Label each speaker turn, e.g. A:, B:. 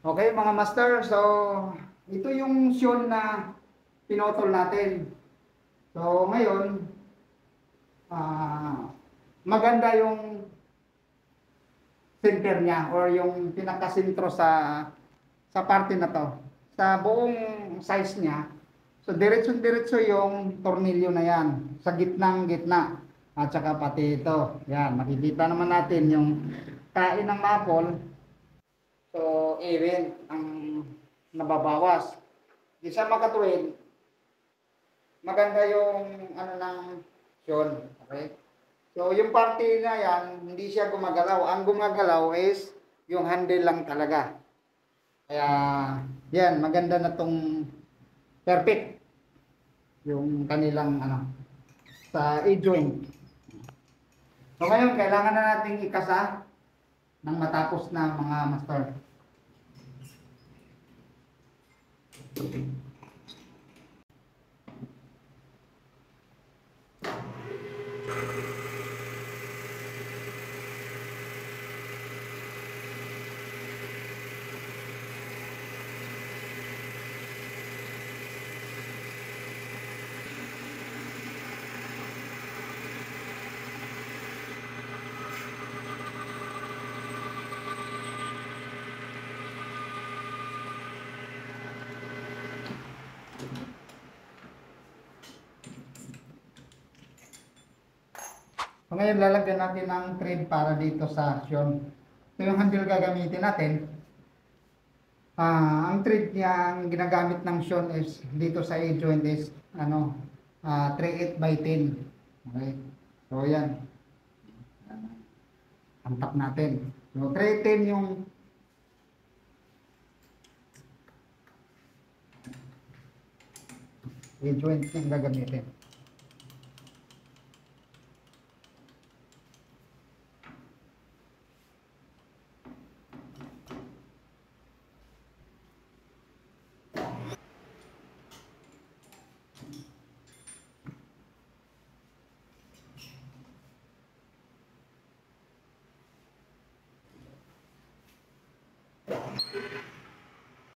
A: Okay mga master, so ito yung syon na pinotol natin. So ngayon, maganda yung center niya or yung pinakasentro sa parte na to. Sa buong size niya, so diretso-diretso yung tornilyo na yan sa gitnang gitna. At saka pati ito, yan, makikita naman natin yung kain ng maple. So, even ang nababawas. Di sa makatuwid, maganda yung ano ng syon. Okay? So, yung parte na yan, hindi siya gumagalaw. Ang gumagalaw is yung handle lang talaga. Kaya, yan, maganda na tong perfect. Yung kanilang, sa A-joint. So, ngayon, kailangan na nating ikasa ng matapos na mga master. So, ngayon lalagyan natin ng thread para dito sa syon. So yung handle gagamitin natin, ang thread niya, ang ginagamit ng syon is dito sa A-joint is 3/8 by 10. Okay. So yan. Antap natin. So 3/10 yung A-joint yung gagamitin.